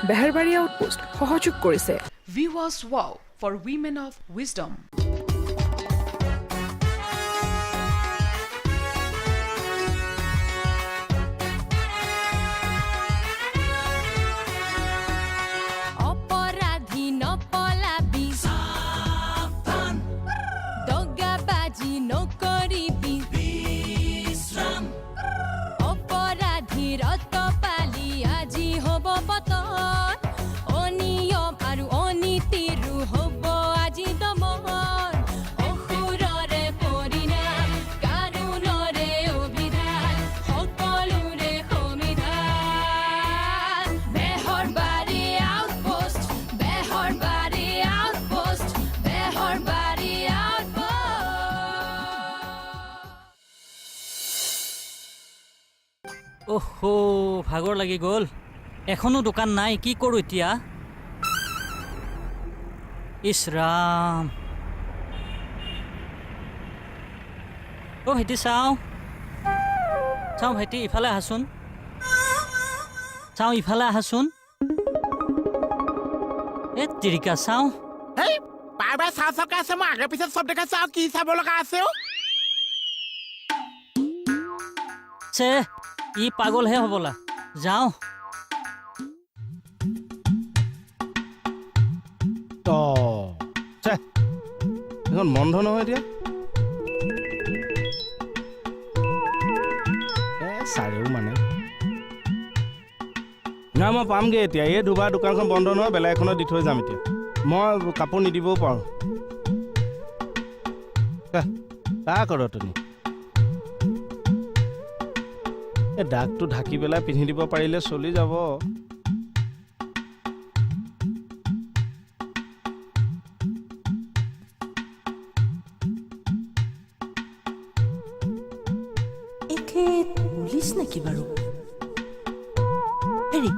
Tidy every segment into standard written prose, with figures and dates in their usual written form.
বেহেৰবাৰী outpost সহযোগ কৰিছে Viewers Wow for Women of Wisdom. ওহো ভাগৰ লাগি গ'ল এখনো দোকান নাই কি কৰোঁ এতিয়া ইছৰাম অ' ভাইটি চাওঁ ভাইটি ইফালে আহাচোন ইফালে আহাচোন এ তিৰিকা চাওঁ হেই বাই বাই চাওকে আছে মই আগে পিছত চব দেখা চাওঁ কি চাব লগা আছে চে ই পাগলহে হ'বলা যাওঁ এখন বন্ধ নহয় এতিয়া চাৰেও মানে নাই মই পামগৈ এতিয়া এই দুবাৰ দোকানখন বন্ধ নহয় বেলেগ এখনত দি থৈ যাম এতিয়া মই কাপোৰ নিদিবও পাৰোঁ কৰ তুমি এই দাগটো ঢাকি পেলাই পিন্ধি দিব পাৰিলে চলি যাব পুলিচ নেকি বাৰু হেৰি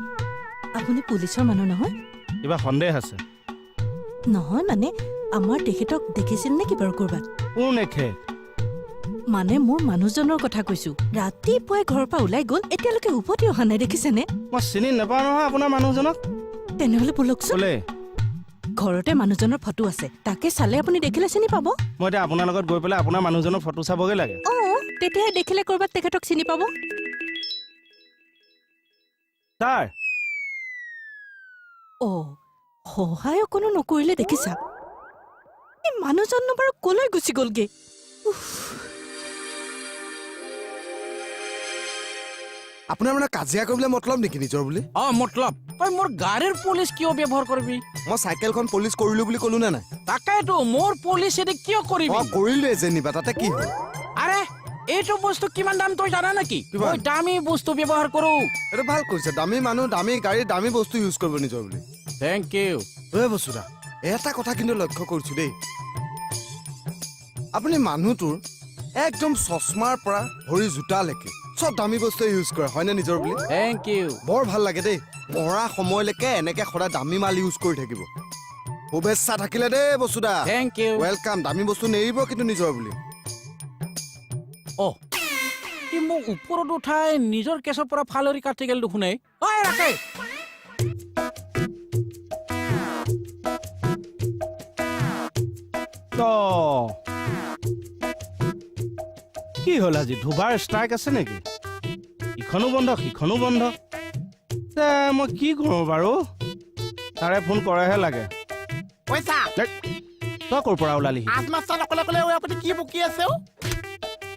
আপুনি পুলিচৰ মানুহ নহয় কিবা সন্দেহ আছে নহয় মানে আমাৰ তেখেতক দেখিছিল নেকি বাৰু ক'ৰবাত কোন এখেত মানে মোৰ মানুহজনৰ কথা কৈছো ৰাতিপুৱাই ঘৰৰ পৰা ওলাই গ'ল এতিয়ালৈকে উভতি অহা নাই দেখিছেনে মই চিনি নাপাওঁ নহয় আপোনাৰ মানুহজনক তেনেহ'লে বলকচোন ঘৰতে মানুহজনৰ ফটো আছে তাকে চালে আপুনি দেখিলে চিনি পাব মই এতিয়া আপোনাৰ লগত গৈ পেলাই আপোনাৰ মানুহজনৰ ফটো চাবগৈ লাগে তেতিয়াহে দেখিলে ক'ৰবাত তেখেতক চিনি পাব ছাৰ সহায় অকণো নকৰিলে দেখিছা এই মানুহজন বাৰু কলৈ গুচি গ'লগে আপোনাৰ মানে কাজিয়া কৰিবলৈ মতলব নেকি নিজৰ বুলি মতলব তই মোৰ গাড়ীৰ পুলিচ কিয় ব্যৱহাৰ কৰিবি মই চাইকেলখন পুলিচ কৰিলো বুলি ক'লো নে নাই তাকেতো মোৰ পুলিচ এদি কিয় কৰিবি কৰিলোৱে যেনিবা তাতে কি হ'ল আৰে এইটো বস্তু কিমান দাম তই জানা নেকি মই দামী বস্তু ব্যৱহাৰ কৰো এইটো ভাল কৰিছে দামী মানুহ দামী গাড়ী দামী বস্তু ইউজ কৰিব নিজৰ বুলি থেংক ইউ বস্তুদা এটা কথা কিন্তু লক্ষ্য কৰিছো দেই আপুনি মানুহটোৰ একদম চশমাৰ পৰা ভৰি জোতালৈকে চব দামী বস্তু ইউজ কৰে হয়নে নিজৰ বুলি থেংক ইউ বৰ ভাল লাগে দেই মৰা সময়লৈকে এনেকে সদায় দামী মাল ইউজ কৰি থাকিব শুভেচ্ছা থাকিলে দেই বস্তুদা থেংক ইউ ৱেলকাম দামী বস্তু নেৰিব কিন্তু নিজৰ বুলি কি মোক ওপৰত উঠাই নিজৰ কেছৰ পৰা ফালৰি কাটি গেল দেখোন ৰাখে কি হ'ল আজি দুবাৰ ষ্ট্ৰাইক আছে নেকি ইখনো বন্ধ সিখনো বন্ধ মই কি কৰোঁ বাৰু তাৰে ফোন কৰেহে লাগে পইচা তই ক'ৰ পৰা ওলালি আপুনি কি বকি আছে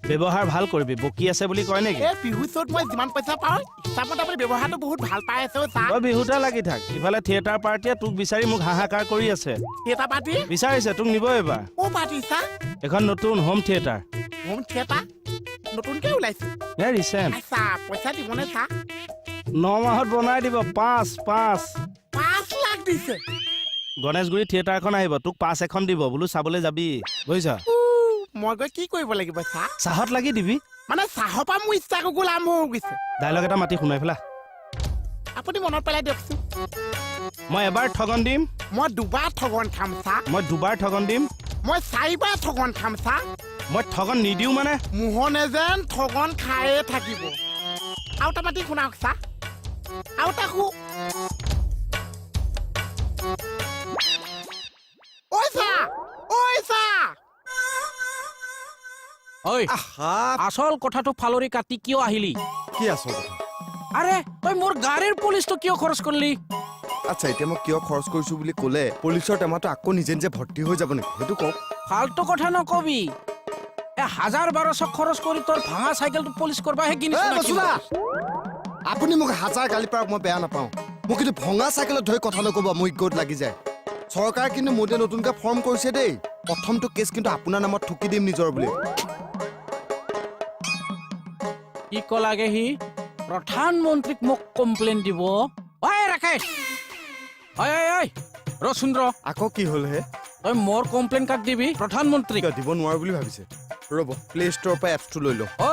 ব্যৱহাৰ ভাল কৰিবি বকি আছে বুলি কয় নেকি বিহু চত মই যিমান পইচা পাওঁ হিচাপত আপুনি ব্যৱহাৰটো বহুত ভাল পাই আছে তই বিহুতে লাগি থাক ইফালে থিয়েটাৰ পাৰ্টিয়ে তোক বিচাৰি মোক হাহাকাৰ কৰি আছে থিয়েটাৰ পাৰ্টি বিচাৰিছে তোক নিব এবাৰ পাৰ্টি এখন নতুন হোম থিয়েটাৰ নতুনকে ওলাইছে ৰিচেণ্ট পইচা দিবনে 9 মাহত বনাই দিব 5 লাখ দিছে গণেশগুৰি থিয়েটাৰখন আহিব তোক 5 এখন দিব বোলো চাবলৈ যাবি বুজিছ মই গৈ কি কৰিব লাগিব চাহত লাগি দিবি মানে চাহৰ পৰা মোৰ ইচ্ছা কুকুল আৰম্ভ হৈ গৈছে ডাইলগ এটা মাতি শুনাই পেলা আপুনি মনত পেলাই দিয়কচোন মই এবাৰ ঠগন দিম মই দুবাৰ ঠগন খাম মই দুবাৰ ঠগন দিম মই 4বাৰ ঠগন খাম মই ঠগন নিদিও মানে মোহনে যেন ঠগন খায়ে থাকিব আৰু এটা মাতি শুনাওক আৰু এটা ঐ আহা আচল কথাটো ফালৰি কাটি কিয় আহিলি কি আচল কথা আৰে তই মোৰ গাড়ীৰ পুলিচটো কিয় খৰচ কৰিলি আচ্ছা এতিয়া মই কিয় খৰচ কৰিছো বুলি ক'লে পুলিচৰ টেমাটো আকৌ নিজে নিজে ভৰ্তি হৈ যাব নেকি সেইটো কওক ফাল্টু কথা নকবি 1000-1200 খৰচ কৰি তোৰ ভাঙা চাইকেলটো পুলিচ কৰবাহে কিনিছো না বসুদা আপুনি মোক হাজাৰ গালি পাৰক মই বেয়া নাপাওঁ মোক কিন্তু ভঙা চাইকেলত ধৰি কথা নক'ব মোৰ ইগত লাগি যায় চৰকাৰে কিন্তু মোদে নতুনকৈ ফৰ্ম কৰিছে দেই প্ৰথমটো কেছ কিন্তু আপোনাৰ নামত ঠুকি দিম নিজৰ বুলি কি কলাগে সি প্ৰধানমন্ত্ৰীক মোক কমপ্লেইন দিব ঐ ৰাকেশ ঐ ৰচুন্দ্ৰ আকৌ কি হ'ল হে তই মোৰ কমপ্লেইন কাক দিবি প্ৰধানমন্ত্ৰীক কিয় দিব নোৱাৰো বুলি ভাবিছে ৰ'ব প্লে ষ্ট'ৰৰ পৰা এপছটো লৈ লওঁ ঐ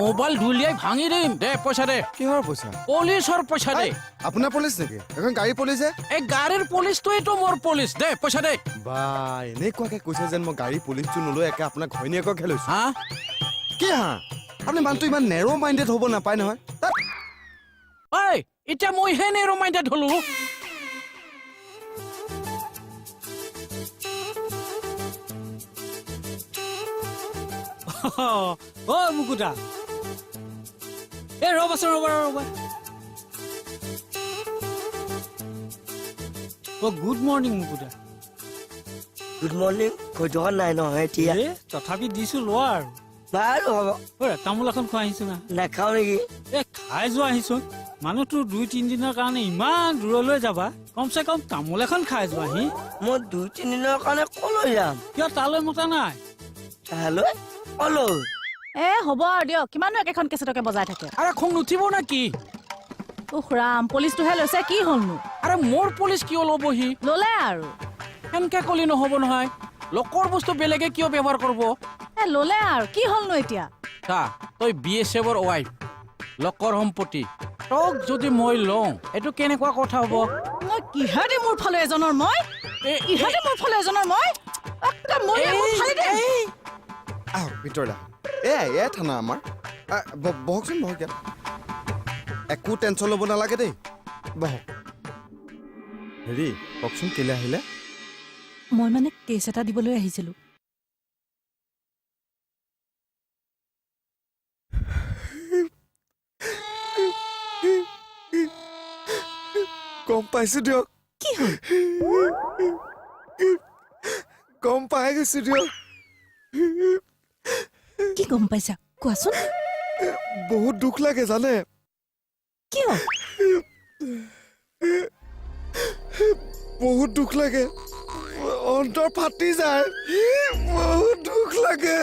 মোবাইল ধুলিয়াই ভাঙি দিম দে পইচা দে কিহৰ পইচা পুলিচৰ পইচা দে আপোনাৰ পুলিচ নেকি এখন গাড়ী পুলিচে এই গাড়ীৰ পুলিচটোৱেতো মোৰ পুলিচ দে পইচা দে বা এনেকুৱাকে কৈছে যেন মই গাড়ী পুলিচটো নলৈ একে আপোনাৰ ঘৈণীয়েককহে লৈছো হা কি হা আপুনি মানুহটো ইমান নেৰ' মাইণ্ডেড হ'ব নাপায় নহয় ঐ এতিয়া মইহে নেৰ' মাইণ্ডেড হলো অ মুকুতা এই ৰ'বাচোন ৰ'বা অ গুড মৰ্ণিং মুকুতা গুড মৰ্ণিং কৈ থকা নাই নহয় এতিয়া এ তথাপি দিছো লোৱা আৰু বাৰু হ'ব ঐ তামোল এখন খোৱা আহিছো না নাখাওঁ নেকি এ খাই যোৱা আহিছো মানুহটো 2-3 দিনৰ কাৰণে ইমান দূৰলৈ যাবা কমচে কম তামোল এখন খাই যোৱাহি মই 2-3 দিনৰ কাৰণে কলৈ যাম কিয় তালৈ মতা নাই তালৈ কলৈ এ হ'ব আৰু দিয়ক কিমাননো একেখন কেছেটকে বজাই থাকে আৰে খং নুঠিব না কি উখ ৰাম পুলিচটোহে লৈছে কি হ'লনো আৰে মোৰ পুলিচ কিয় ল'বহি ল'লে আৰু সেনকে কলি নহ'ব নহয় লোকৰ বস্তু বেলেগে কিয় ব্যৱহাৰ কৰিব এ ল'লে আৰু কি হ'লনো এতিয়া চা তই BSFৰ ৱাইফ লোকৰ সম্পত্তি তোক যদি মই লওঁ এইটো কেনেকুৱা কথা হ'ব মই কিহেদি মোৰ ফালে এজনৰ মই কিহেদি মোৰ ফালে এজনৰ মই একে মৰিয়ে মোৰ ফালে দে আহ ভিতৰলৈ এয়া থানা আমাৰ বহকচোন বহক ইয়াত একো টেনশ্যন ল'ব নালাগে দেই বহক হেৰি কওকচোন কেলে আহিলে মই মানে কেছ এটা দিবলৈ আহিছিলো গম পাইছো দিয়ক কি হ'ল গম পাই গৈছো দিয়ক কি গম পাইছা কোৱাচোন বহুত দুখ লাগে জানে কিয় বহুত দুখ লাগে অন্তৰ ফাটি যায় বহুত দুখ লাগে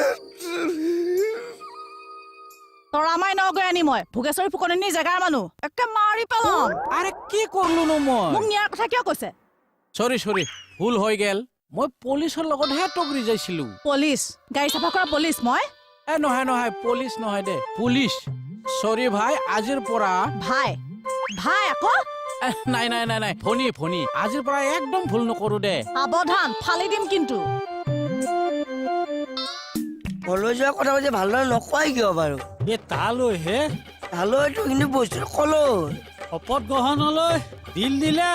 তৰামাই নগৈ আনি মই ভোগেশ্বৰী ফুকননি জেগাৰ মানুহ একে মাৰি পেলাম আৰে কি কৰলোনো মই মোক নিয়াৰ কথা কিয় কৈছে চৰি ভুল হৈ গেল মই পুলিচৰ লগতহে টগৰি যাইছিলো পুলিচ গাড়ী চাফা কৰা পুলিচ মই এ নহয় পুলিচ নহয় দে পুলিচ চৰি ভাই আজিৰ পৰা ভাই আকৌ নাই ফনি আজিৰ পৰা একদম ভুল নকৰো দে সাৱধান ফালি দিম কিন্তু কলৈ যোৱা কথা কৈছে ভালদৰে নকয় কিয় বাৰু এই তালৈ হে তালৈতো কিন্তু বস্তুটো কলৈ শপত গ্ৰহণলৈ দিল দিলে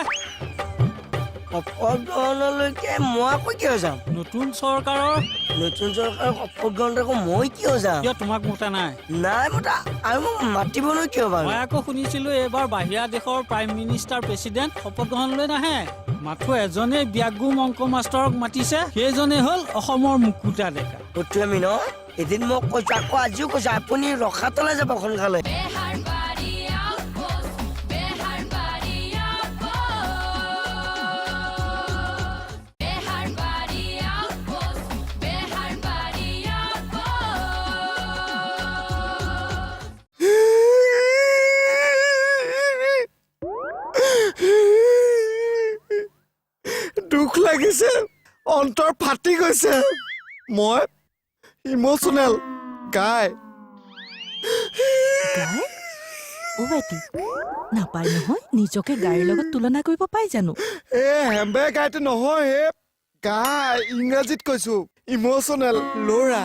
শপত গ্ৰহণলৈকে মই আকৌ কিয় যাম নতুন চৰকাৰৰ নতুন চৰকাৰৰ শপত গ্ৰহণত আকৌ মই কিয় যাম কিয় তোমাক মতা নাই নাই মতা আৰু মোক মাতিবলৈ কিয় বাৰু মই আকৌ শুনিছিলো এইবাৰ বাহিৰা দেশৰ প্ৰাইম মিনিষ্টাৰ প্ৰেচিডেণ্ট শপত গ্ৰহণলৈ নাহে মাথো এজনে ব্যাগুম অংক মাষ্টৰক মাতিছে সেইজনে হ'ল অসমৰ মুকুতা ডেকা অতি আমি ন এদিন মই কৈছো আকৌ আজিও কৈছো আপুনি ৰখাতলৈ যাব সোনকালে দুখ লাগিছে অন্তৰ ফাটি গৈছে মই ইমোচনেল গাই অ' ভাইটি নাপায় নহয় নিজকে গাড়ীৰ লগত তুলনা কৰিব পাই জানো হেম্বে গাইটো নহয় হে গাই ইংৰাজীত কৈছো ইমোচনেল ল'ৰা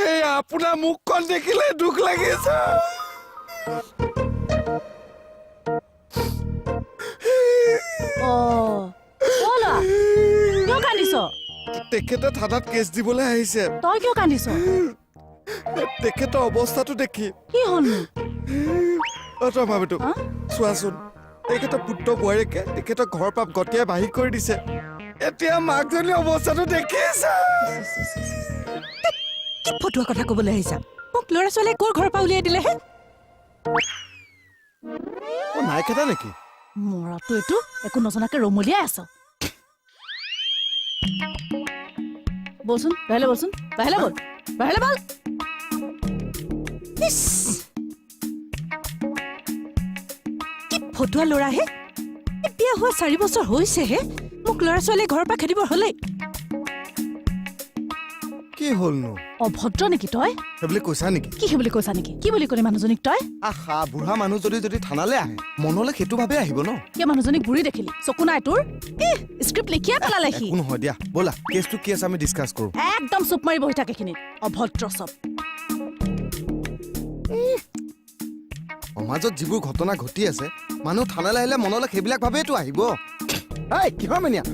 এই আপোনাৰ মুখখন দেখিলে দুখ লাগিছে কিয় কান্দিছ তেখেতে থানাত কেছ দিবলৈ আহিছে তই কিয় কান্দিছ তেখেতৰ অৱস্থাটো দেখি কি হ'লনো তই ভাবিতো চোৱাচোন তেখেতৰ পুত্ৰ বোৱাৰীকে তেখেতৰ ঘৰৰ পৰা গতিয়াই বাহিৰ কৰি দিছে এতিয়া মাকজনীৰ অৱস্থাটো দেখিছে কি ফটোৱা কথা ক'বলৈ আহিছা মোক ল'ৰা ছোৱালীয়ে ক'ৰ ঘৰৰ পৰা উলিয়াই দিলেহে নাই খেদা নেকি মৰাটো এইটো একো নজনাকে ৰমলিয়াই আছ বলচোন বাহিৰলৈ বলচোন বাহিৰলৈ বল বাহিৰলৈ বল ইছ কি ফটোৱা ল'ৰাহে বিয়া হোৱা 4 বছৰ হৈছেহে মোক ল'ৰা ছোৱালীয়ে ঘৰৰ পৰা খেদিব হ'লেই কি হ'লনো অভদ্ৰ নেকি তই সেইবুলি কৈছা নেকি কি বুলি কৈছা নেকি কি বুলি ক'লে মানুহজনীক তই আহা বুঢ়া মানুহ যদি থানালৈ আহে মনলৈ সেইটো ভাবে আহিব ন কিয় মানুহজনীক বুঢ়ী দেখিলি চকু নাই তোৰ স্ক্ৰিপ্ট লিখিয়ে পেলালে সি একো নহয় দিয়া ব'লা কেছটো কি আছে আমি ডিছকাছ কৰোঁ একদম চুপ মাৰি বহি থাকে খিনিত অভদ্ৰ চব সমাজত যিবোৰ ঘটনা ঘটি আছে মানুহ থানালৈ আহিলে মনলৈ সেইবিলাক ভাবেইতো আহিব কিহৰ মেনিয়া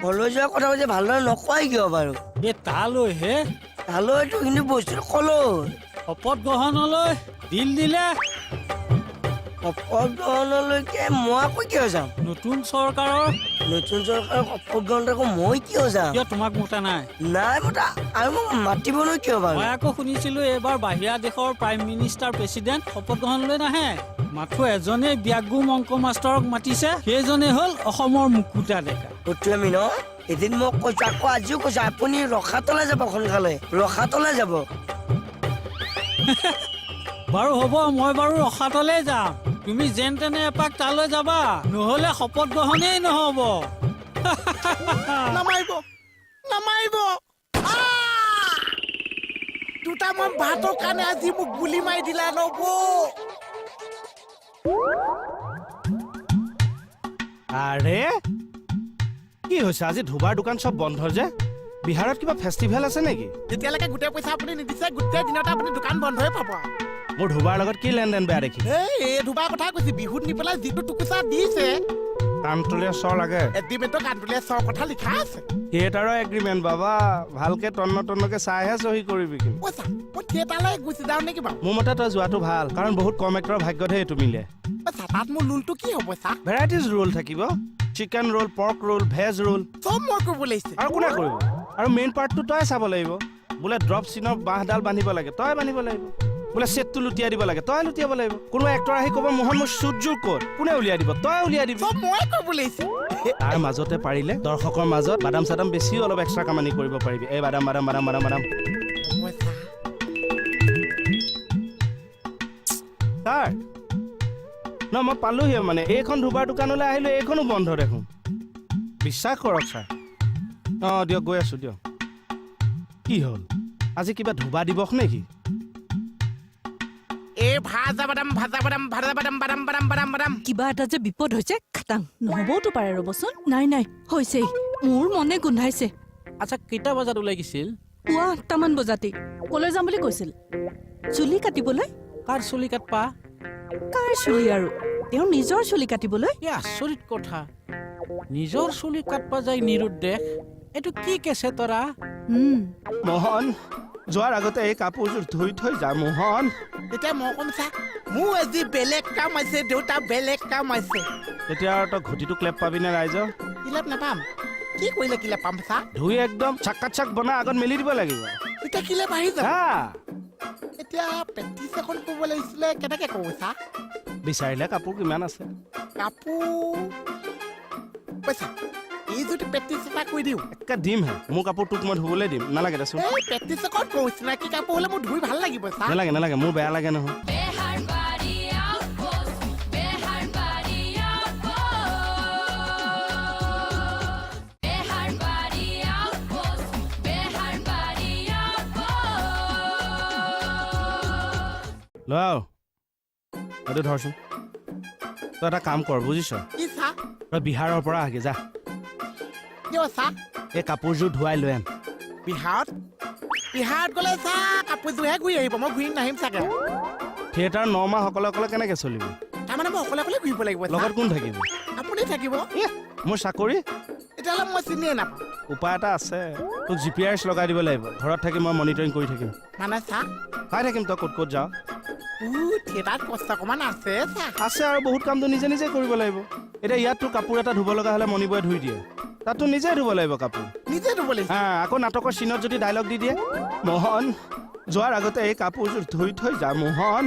কলৈ যোৱা কথা যে ভালদৰে নকয় কিয় বাৰু এই তালৈ হে তালৈতো কিন্তু বস্তুটো কলৈ শপত গ্ৰহণলৈ দিল দিলে শপত গ্ৰহণলৈকে মই আকৌ কিয় যাম নতুন চৰকাৰৰ নতুন চৰকাৰৰ শপত গ্ৰহণত আকৌ মই কিয় যাম কিয় তোমাক মতা নাই নাই মতা আৰু মোক মাতিবলৈ কিয় বাৰু মই আকৌ শুনিছিলো এইবাৰ বাহিৰা দেশৰ প্ৰাইম মিনিষ্টাৰ প্ৰেচিডেণ্ট শপত গ্ৰহণলৈ নাহে মাথো এজনেই ব্যাগুম অংক মাষ্টৰক মাতিছে সেইজনে হ'ল অসমৰ মুকুতা ডেকা আমি ন এদিন মই কৈছো আকৌ আজিও কৈছো আপুনি ৰখাতলৈ যাব সোনকালে ৰখাতলৈ যাব বাৰু হ'ব মই বাৰু ৰখাতলৈ যাম তুমি যেন তেনে এপাক তালৈ যাবা নহ'লে শপত গ্ৰহণেই নহ'ব নামাৰিব দুটামান ভাতৰ কাৰণে আজি মোক গুলি মাৰি দিলা নব আৰে কি হৈছে আজি ধুবাৰ দোকান চব বন্ধ যে বিহাৰত কিবা ফেষ্টিভেল আছে নেকি যেতিয়ালৈকে গোটেই পইচা আপুনি নিদিছে গোটেই দিনতে আপুনি দোকান বন্ধই পাব মোৰ ধুবাৰ লগত কি লেনদেন বেয়া দেখি এই দুবাৰ কথা কৈছে বিহুত নি পেলাই যিটো টুকুচা দিছে কাণতলীয়া চৰ লাগে এগ্ৰিমেণ্টৰ কাণতলীয়া চৰ কথা লিখা আছে থিয়েটাৰৰ এগ্ৰিমেণ্ট বাবা ভালকে তন্নকে চাইহে চহী কৰিবি কিন্তু পইচা মই থিয়েটাৰলৈ গুচি যাওঁ নেকি বাৰু মোৰ মতে তই যোৱাটো ভাল কাৰণ বহুত কম এক্টৰৰ ভাগ্যতহে এইটো মিলে তাত মোৰ লোনটো কি হ'ব চা ভেৰাইটিজ ৰোল থাকিব chicken roll pork roll veg roll চব মই কৰিব লাগিছে আৰু কোনে কৰিব আৰু মেইন পাৰ্টটো তই চাব লাগিব বোলে ড্ৰপ চিনৰ বাঁহডাল বান্ধিব লাগে তই বান্ধিব লাগিব বোলে ছেটটো লুটিয়াই দিব লাগে তই লুটিয়াব লাগিব কোনোবা এক্টৰ আহি ক'ব মোহন মোৰ শ্বুটযোৰ ক'ত কোনে উলিয়াই দিব তই উলিয়াই দিবি চব মই কৰিব লাগিছে তাৰ মাজতে পাৰিলে দৰ্শকৰ মাজত বাদাম চাদাম বেছিও অলপ এক্সট্ৰা কামানি কৰিব পাৰিবি এই বাদাম বাদাম বাদাম বাদাম বাদাম ছাৰ ন মই পালোহি মানে এইখন ধুবাৰ দোকানলৈ আহিলো এইখনো বন্ধ দেখোন বিশ্বাস কৰক ছাৰ অঁ দিয়ক গৈ আছো দিয়ক কি হ'ল আজি কিবা ধুবা দিৱস নেকি কিবা এটা যে বিপদ হৈছে খাটাং নহ'বওতো পাৰে ৰ'বচোন নাই হৈছেই মোৰ মনে গোন্ধাইছে আচ্ছা কেইটা বজাত ওলাই গৈছিল পুৱা 8টামান বজাতেই কলৈ যাম বুলি কৈছিল চুলি কাটিবলৈ কাৰ চুলি কাটপা কাৰ চুলি আৰু তেওঁৰ নিজৰ চুলি কাটিবলৈ এই আচৰিত কথা নিজৰ চুলি কাটপা যায় নিৰুদ্দেশ এইটো কি কেছে তৰা মোহন যোৱাৰ আগতে এই কাপোৰযোৰ ধুই থৈ যা মোহন এতিয়া মই কম চা মোৰ আজি বেলেগ কাম আছে দেউতা বেলেগ কাম আছে এতিয়া আৰু তই ঘটিটো ক্লেপ পাবি নে ৰাইজৰ কিলেপ নাপাম কি কৰিলে কিলেপ পাম চা ধুই একদম চাক্কাত চাক বনাই আগত মেলি দিব লাগিব এতিয়া কিলেপ আহি যাব হা এতিয়া প্ৰেক্টিচ এখন কৰিব লাগিছিলে কেনেকে কৰো চা বিচাৰিলে কাপোৰ কিমান আছে কাপোৰ পইচা এই যদি প্ৰেক্টিচ এটা কৰি দিওঁ একে দিমহে মোৰ কাপোৰ তোক মই ধুবলৈ দিম নালাগে দেচোন এই প্ৰেক্টিচ এখন কৰো চিনাকি কাপোৰ হ'লে মোৰ ধুই ভাল লাগিব চা নালাগে মোৰ বেয়া লাগে নহয় লও এইটো ধৰচোন তই এটা কাম কৰ বুজিছ কি চা তই বিহাৰৰ পৰা আগে যা কিয় চা এই কাপোৰযোৰ ধুৱাই লৈ আন বিহাৰত গ'লে চা কাপোৰযোৰহে ঘূৰি আহিব মই ঘূৰি নাহিম চাগে থিয়েটাৰ 9 মাহ অকলে কেনেকে চলিবি তাৰমানে মই অকলে ঘূৰিব লাগিব লগত কোন থাকিব আপুনি থাকিব মোৰ চাকৰি তেতিয়াহ'লে মই চিনিয়ে নাপাওঁ উপায় এটা আছে তোক GPS লগাই দিব লাগিব ঘৰত থাকি মই মনিটৰিং কৰি থাকিম মানে চা চাই থাকিম তই ক'ত ক'ত যাওঁ থিয়েটাৰত কষ্ট অকণমান আছে চা আছে আৰু বহুত কামটো নিজে নিজে কৰিব লাগিব এতিয়া ইয়াত তোৰ কাপোৰ এটা ধুব লগা হ'লে মণিবয়ে ধুই দিয়ে তাততো নিজে ধুব লাগিব কাপোৰ নিজে ধুব লাগিব হা আকৌ নাটকৰ চিনত যদি ডাইলগ দি দিয়ে মোহন যোৱাৰ আগতে এই কাপোৰযোৰ ধুই থৈ যা মোহন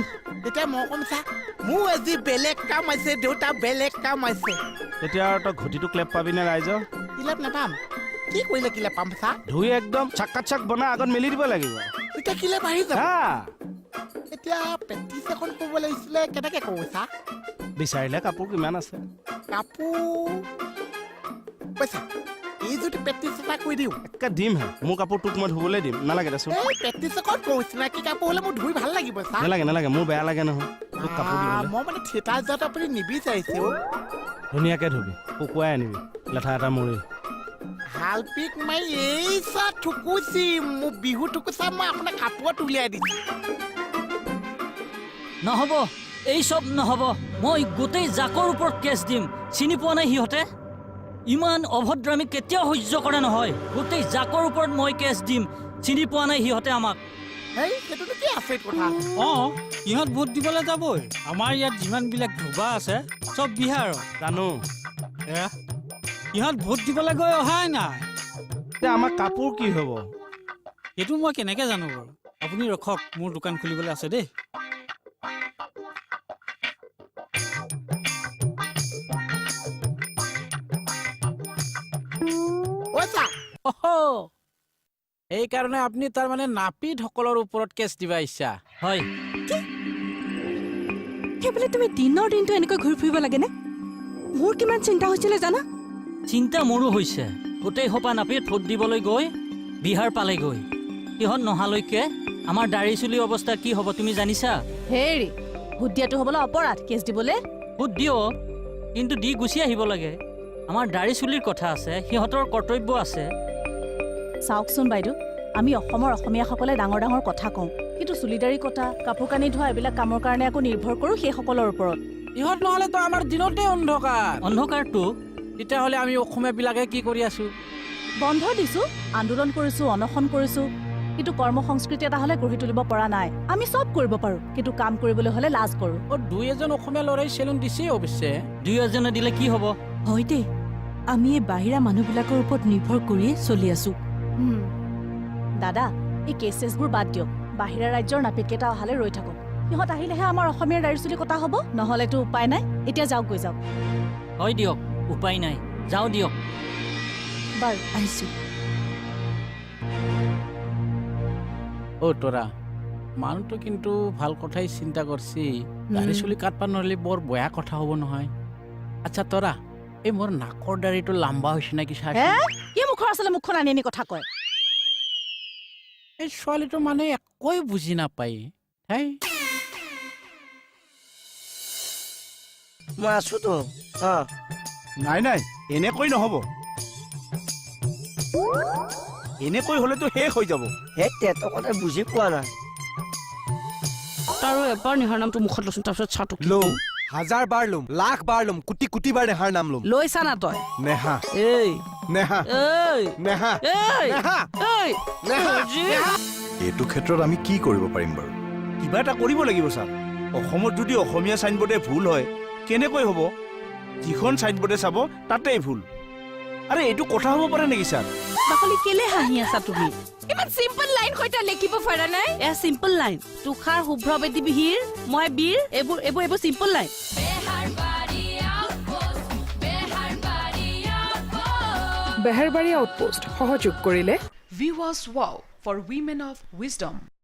এতিয়া মই ক'ম চা মোৰ আজি বেলেগ কাম আছে দেউতা বেলেগ কাম আছে তেতিয়া আৰু তই ঘটিটো ক্লেপ পাবি নে ৰাইজৰ কিলেপ নাপাম কি কৰিলে কিলেপ পাম চা ধুই একদম চাক বনাই আগত মেলি দিব লাগিব তেতিয়া কিলেপ আহি যাব হা এতিয়া প্ৰেক্টিচ এখন কৰিব লাগিছিলে কেনেকে কৰোঁ চা বিচাৰিলে কাপোৰ কিমান আছে কাপোৰ পইচা এই যদি প্ৰেক্টিচ এটা কৰি দিওঁ একে দিম হে মোৰ কাপোৰ তোক মই ধুবলৈ দিম নালাগে দেচোন এই প্ৰেক্টিচ এখন কৰোঁ চিনাকি কাপোৰ হ'লে মোৰ ধুই ভাল লাগিব চা নালাগে মোৰ বেয়া লাগে নহয় তোক কাপোৰ দিবলৈ মই মানে থিয়েটাৰ যোৱাত আপুনি নিবিচাৰিছে ধুনীয়াকে ধুবি শুকুৱাই আনিবি লেঠা এটা মৰি হাল পিক মাৰি এই চা ঠুকুচি মোৰ বিহু ঠুকুচা মই আপোনাক কাপোৰত উলিয়াই দিছোঁ নহ'ব এই চব নহ'ব মই গোটেই জাকৰ ওপৰত কেছ দিম চিনি পোৱা নাই সিহঁতে ইমান অভদ্ৰামী কেতিয়াও সহ্য কৰে নহয় গোটেই জাকৰ ওপৰত মই কেছ দিম চিনি পোৱা নাই সিহঁতে আমাক এই সেইটোতো কি আছে কথা অঁ সিহঁত ভোট দিবলৈ যাবই আমাৰ ইয়াত যিমানবিলাক ধোবা আছে চব বিহাৰৰ জানো এয়া সিহঁত ভোট দিবলৈ গৈ অহাই নাই এতিয়া আমাৰ কাপোৰ কি হ'ব সেইটো মই কেনেকৈ জানো বাৰু আপুনি ৰখক মোৰ দোকান খুলিবলৈ আছে দেই সেইকাৰণে আপুনি তাৰমানে নাপিতসকলৰ ওপৰত কেছ দিবা ইচ্ছা হয় সেইবুলি তুমি দিনৰ দিনটো এনেকৈ ঘূৰি ফুৰিব লাগেনে মোৰ কিমান চিন্তা হৈছিলে জানা চিন্তা মোৰো হৈছে গোটেই সোপা নাপিত ভোট দিবলৈ গৈ বিহাৰ পালেগৈ সিহঁত নহালৈকে আমাৰ দাড়ি চুলি অৱস্থা কি হ'ব তুমি জানিছা হেৰি ভোট দিয়াটো হ'বলৈ অপৰাধ কেছ দিবলৈ ভোট দিয় কিন্তু দি গুচি আহিব লাগে আমাৰ দাড়ি চুলিৰ কথা আছে সিহঁতৰ কৰ্তব্য আছে চাওকচোন বাইদেউ আমি অসমীয়াসকলে ডাঙৰ কথা কওঁ কিন্তু চুলিদাৰী কটা কাপোৰ কানি ধোৱা এইবিলাক কামৰ কাৰণে আকৌ নিৰ্ভৰ কৰোঁ সেইসকলৰ ওপৰত ইহঁত নহ'লেতো আমাৰ দিনতে অন্ধকাৰটো তেতিয়াহ'লে আমি অসমীয়াবিলাকে কি কৰি আছো বন্ধ দিছো আন্দোলন কৰিছো অনশন কৰিছো কিন্তু কৰ্ম সংস্কৃতি এটা হ'লে গঢ়ি তুলিব পৰা নাই আমি চব কৰিব পাৰো কিন্তু কাম কৰিবলৈ হ'লে লাজ কৰোঁ দুই এজন অসমীয়া ল'ৰাই চেলুন দিছে অৱশ্যে দুই এজনে দিলে কি হ'ব হয় দেই আমি এই বাহিৰা মানুহবিলাকৰ ওপৰত নিৰ্ভৰ কৰিয়ে চলি আছো দাদা এই কেছেছবোৰ বাদ দিয়ক বাহিৰা ৰাজ্যৰ নাপিতকেইটা অহালে ৰৈ থাকক সিহঁত আহিলেহে আমাৰ অসমীয়াৰ দাড়ি চুলি কটা হ'ব নহ'লেতো উপায় নাই এতিয়া যাওক গৈ যাওক হয় দিয়ক উপায় নাই যাওঁ দিয়ক বাৰু আহিছো তৰা মানুহটো কিন্তু ভাল কথাই চিন্তা কৰছি দাড়ি চুলি কাটবা নোৱাৰিলে বৰ বেয়া কথা হ'ব নহয় আচ্ছা তৰা এই মোৰ নাকৰ দাড়িটো লাম্বা হৈছে নেকি চাই কি মুখৰ আচলতে মুখখন আনি আনি কথা কয় এই ছোৱালীটো মানে একোৱে বুজি নাপায় মই আছোতো নাই এনেকৈ নহ'ব এনেকৈ হ'লেতো শেষ হৈ যাব সেই তেহেঁতৰ কথা বুজি পোৱা নাই তাৰো এবাৰ নিহাৰ নামটো মুখত লৈছো তাৰপিছত চাটো ল'ম 1000 বাৰ ল'ম লাখ বাৰ ল'ম কোটি বাৰ নেহাৰ নাম ল'ম লৈছা না তই নেহা এই নেহা এই নেহা এই নেহা এই নেহা এইটো ক্ষেত্ৰত আমি কি কৰিব পাৰিম বাৰু কিবা এটা কৰিব লাগিব ছাৰ অসমত যদি অসমীয়া চাইনবোৰ্ডে ভুল হয় কেনেকৈ হ'ব যিখন চাইনবোৰ্ডে চাব তাতেই ভুল আৰে এইটো কথা হ'ব পাৰে নেকি ছাৰ বাকলি কেলে হাঁহি আছা তুমি ইমান চিম্পল লাইন সৈতে লিখিব পাৰা নাই এ চিম্পল লাইন তুষাৰ শুভ্ৰ বেদী বিহিৰ মই বীৰ এইবোৰ simple line Viewers Wow for Women of Wisdom.